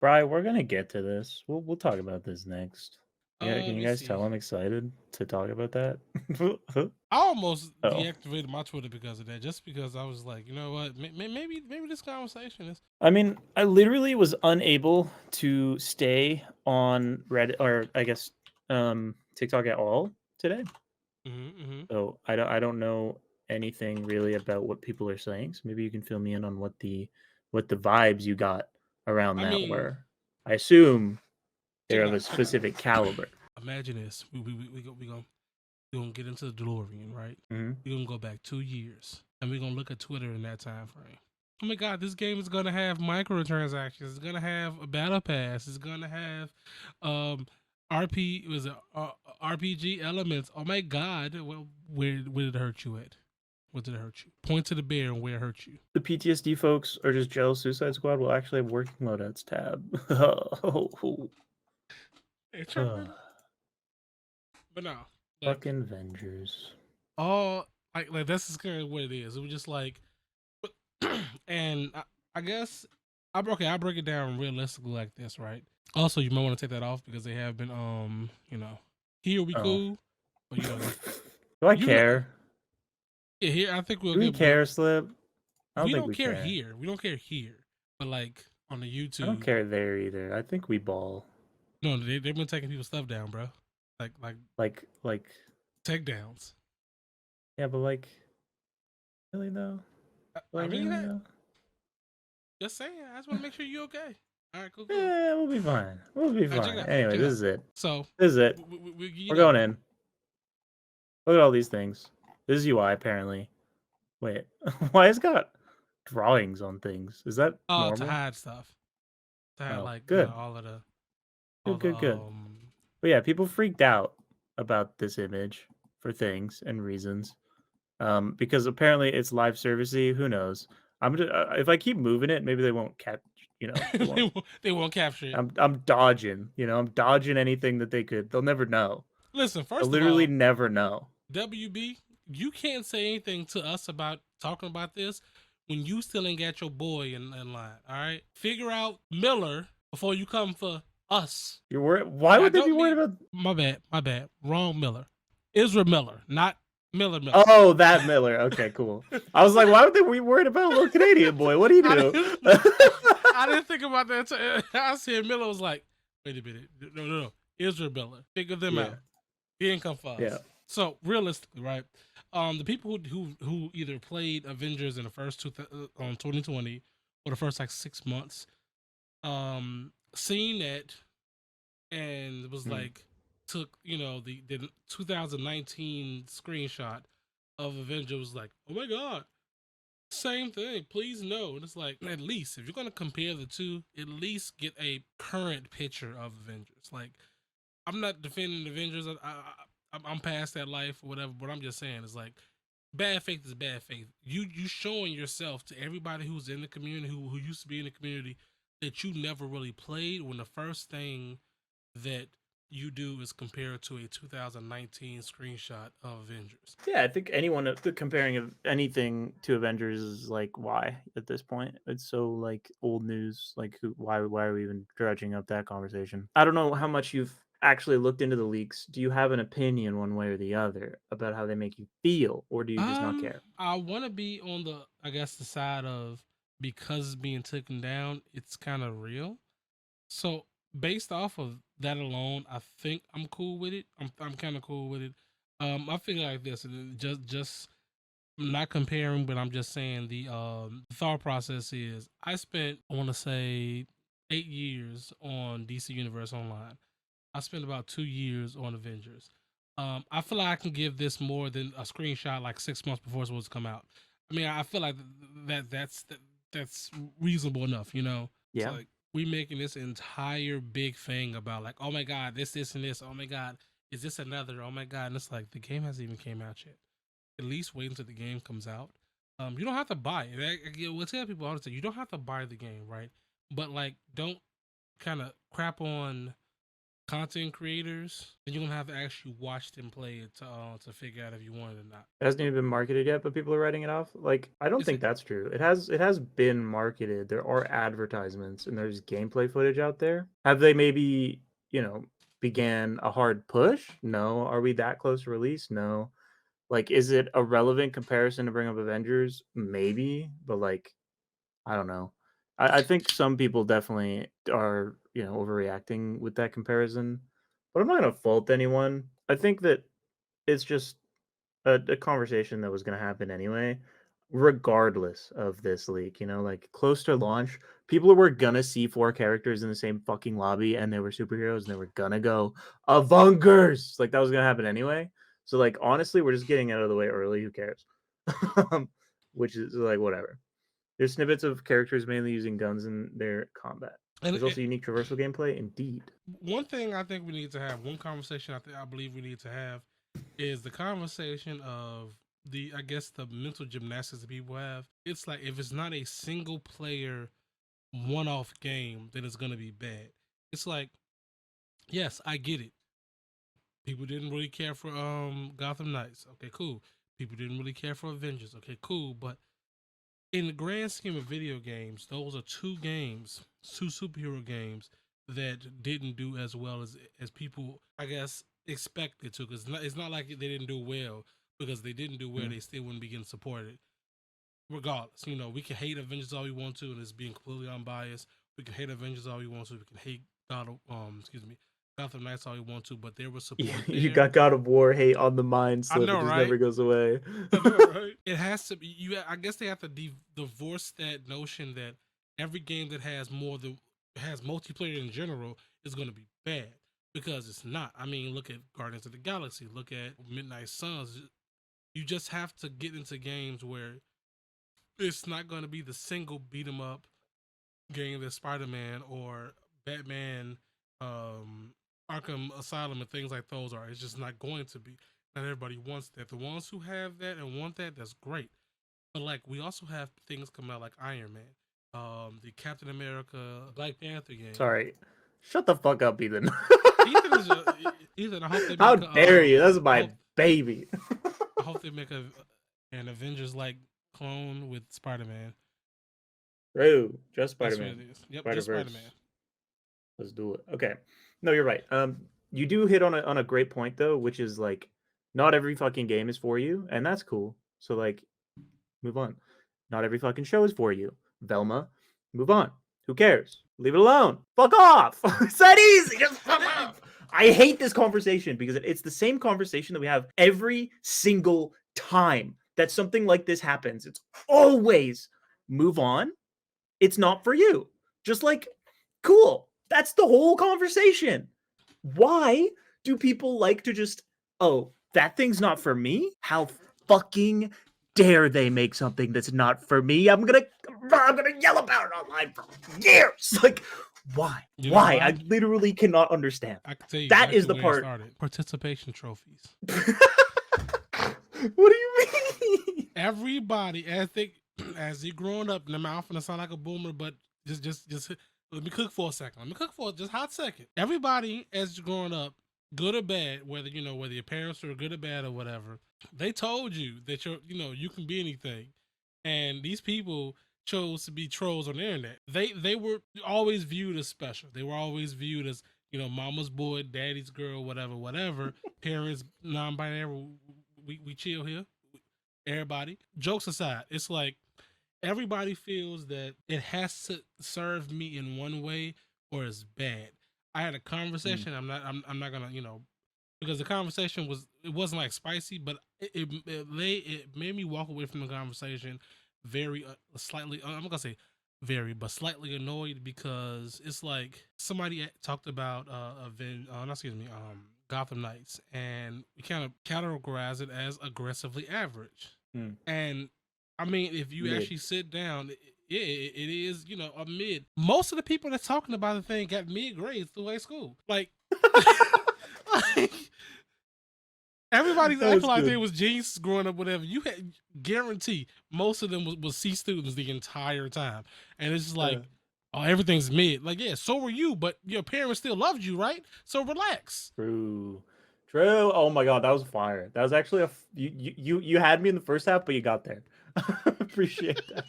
Bri, we're gonna get to this. We'll talk about this next. Yeah, Let can you me guys tell see. I'm excited to talk about that? I almost Oh, deactivated my Twitter because of that, just because I was like, you know what, maybe this conversation is. I mean, I literally was unable to stay on Reddit or I guess TikTok at all today. Mm-hmm. So I don't know anything really about what people are saying. So maybe you can fill me in on what the vibes you got around I that mean, were. I assume check they're it of a out. Check it out. specific caliber. Imagine this: we gonna get into the DeLorean, right? Hmm. We're gonna go back 2 years, and we're gonna look at Twitter in that time frame. Oh my God, this game is gonna have microtransactions. It's gonna have a battle pass. It's gonna have um RPG elements. Oh my God, well, where did it hurt you at? What did it hurt you? Point to the bear and where it hurt you. The PTSD folks are just jealous Suicide Squad will actually have working loadouts tab. Hey, tripping, but no, like Fucking Avengers. all like this is kind of what it is. It was just like, and I guess I'll break it down realistically like this, right? Also, you might want to take that off because they have been here we Oh. cool, but Do I you know care? yeah, here I think we'll Do we get, but care, Slip? I don't we think don't we care care. here. We don't care here, but like on the I don't YouTube, care there either. I think we ball. no, they've been taking people's stuff down, bro. Like Like, takedowns. yeah, but like, really though? I Like, mean, really hey, though? just saying. I just want to make sure you're okay. All right, cool, cool. Yeah, we'll be fine. We'll be All right, check fine. it out. Anyway, Check it this out. is it. So, This is it. you We're know, going in. Look at all these things. This is UI apparently. Wait, why has it got drawings on things? Is that to normal? hide stuff, to hide Oh, like good. all Good, the good, good. But yeah, people freaked out about this image for things and reasons. Because apparently it's live servicey. Who knows? I'm just, if I keep moving it, maybe they won't catch. They won't. they won't capture it. I'm dodging. I'm dodging anything that they could. They'll never know. Listen, They'll first of literally all, never know. WB, you can't say anything to us about talking about this when you still ain't got your boy in line. All right, figure out Miller before you come for us. You're worried. Why And I would they be don't worried mean about? my bad, wrong Miller, Israel Miller, not Miller. Oh, that Miller. Okay, cool. I was like, why would they be worried about a little Canadian boy? What do you I do? didn't, I didn't think about that. I said Miller was like, wait a minute, no, Israel Miller, figure them Yeah, out. He didn't come for yeah. us. So realistically, right? The people who either played Avengers in the first 2020 or the first like 6 months, seen that and it was Hmm. like took the 2019 screenshot of Avengers was like, oh my god, same thing. Please no. And it's like, at least if you're gonna compare the two, at least get a current picture of Avengers. Like, I'm not defending Avengers. I'm past that life or whatever. But I'm just saying, it's like bad faith is bad faith. You showing yourself to everybody who's in the community, who used to be in the community, that you never really played. When the first thing that you do is compare it to a 2019 screenshot of Avengers. Yeah, I think anyone comparing anything to Avengers is like, why at this point? It's so like old news. Like, why are we even dredging up that conversation? I don't know how much you've actually looked into the leaks. Do you have an opinion one way or the other about how they make you feel, or do you just not care? I want to be on the, I guess, the side of, because it's being taken down, it's kind of real. So based off of that alone, I think I'm cool with it. I'm kind of cool with it. I feel like this, just not comparing, but I'm just saying the thought process is I spent, I want to say, 8 years on DC Universe Online. I spent about 2 years on Avengers. I feel like I can give this more than a screenshot like 6 months before it's supposed to come out. I mean, I feel like that's reasonable enough, you know. It's Yeah. like we making this entire big thing about like, oh my god, this and this. Oh my god, is this another? Oh my god, and it's like the game hasn't even came out yet. At least wait until the game comes out. You don't have to buy it. We'll tell people all the time, you don't have to buy the game, right? But like, don't kind of crap on content creators, then you're gonna have to actually watch them play it to figure out if you want it or not. It hasn't even been marketed yet, but people are writing it off. Like, I don't Is think it? that's true. It has been marketed. There are advertisements and there's gameplay footage out there. Have they maybe, began a hard push? No. Are we that close to release? No. Like, is it a relevant comparison to bring up Avengers? Maybe, but like, I don't know. I think some people definitely are, overreacting with that comparison. But I'm not gonna fault anyone. I think that it's just a conversation that was going to happen anyway, regardless of this leak. Like close to launch, people were gonna see four characters in the same fucking lobby, and they were superheroes, and they were gonna go Avengers. Like that was gonna happen anyway. So like honestly, we're just getting out of the way early. Who cares? Which is like whatever. There's snippets of characters mainly using guns in their combat. And There's also unique traversal gameplay. Indeed. one thing I think we need to have, one conversation I believe we need to have, is the conversation of I guess the mental gymnastics that people have. It's like if it's not a single player one-off game, then it's gonna be bad. It's like, yes, I get it. People didn't really care for Gotham Knights. Okay, cool. People didn't really care for Avengers. Okay, cool. But in the grand scheme of video games, those are two superhero games that didn't do as well as people, I guess, expected to. Because it's not like they didn't do well, because they didn't do well, they still wouldn't be getting supported. Regardless, we can hate Avengers all we want to, and it's being completely unbiased. We can hate Avengers all we want to. We can hate Gotham Knights all we want to, but there was support. You there. got God of War hate on the mind slip. I know, it just right? never goes away. I know, right? It has to be. I guess they have to divorce that notion that every game that has has multiplayer in general is going to be bad, because it's not. I mean, look at Guardians of the Galaxy. Look at Midnight Suns. You just have to get into games where it's not going to be the single beat 'em up game that Spider-Man or Batman, Arkham Asylum and things like those are. It's just not going to be. Not everybody wants that. The ones who have that and want that, that's great. But like, we also have things coming out like Iron Man, the Captain America, Black Panther game. Sorry, shut the fuck up, Ethan. Ethan is Ethan. I hope they make How dare you? That's my baby. I hope they make an Avengers like clone with Spider-Man. Bro, just Spider-Man. That's what it is. Yep, just Spider-Man. Let's do it. Okay. No, you're right. You do hit on a great point though, which is like, not every fucking game is for you, and that's cool. So like, move on. Not every fucking show is for you. Velma, move on. Who cares? Leave it alone. Fuck off. It's that easy. Just fuck off. I hate this conversation because it's the same conversation that we have every single time that something like this happens. It's always move on. It's not for you. Just like, cool. That's the whole conversation. Why do people like to just, oh, that thing's not for me? How fucking dare they make something that's not for me? I'm gonna yell about it online for years. Like, why? Why? I literally cannot understand. I can tell you that is the part. Participation trophies. What do you mean? Everybody, as they growing up, and I'm not gonna sound like a boomer, but just let me cook for a second. Let me cook for just a hot second. Everybody, as you're growing up, good or bad, whether your parents are good or bad or whatever, they told you that you can be anything, and these people chose to be trolls on the internet. They were always viewed as special. They were always viewed as mama's boy, daddy's girl, whatever. Parents, non-binary, we chill here. Everybody, jokes aside, it's like, everybody feels that it has to serve me in one way or it's bad. I had a conversation. I'm not gonna because the conversation wasn't like spicy, but it made me walk away from the conversation very slightly. I'm not gonna say very, but slightly annoyed, because it's like somebody talked about Gotham Knights, and we kind of categorize it as aggressively average. And I mean, if you actually sit down, it is, a mid. Most of the people that's talking about the thing got mid grades through high school. Like, everybody's acting like they was geniuses growing up, whatever. You had guarantee most of them was C students the entire time. And it's just like, oh, everything's mid. Like, yeah, so were you, but your parents still loved you, right? So relax. True. True. Oh my god, that was fire. That was actually you had me in the first half, but you got there. Appreciate that.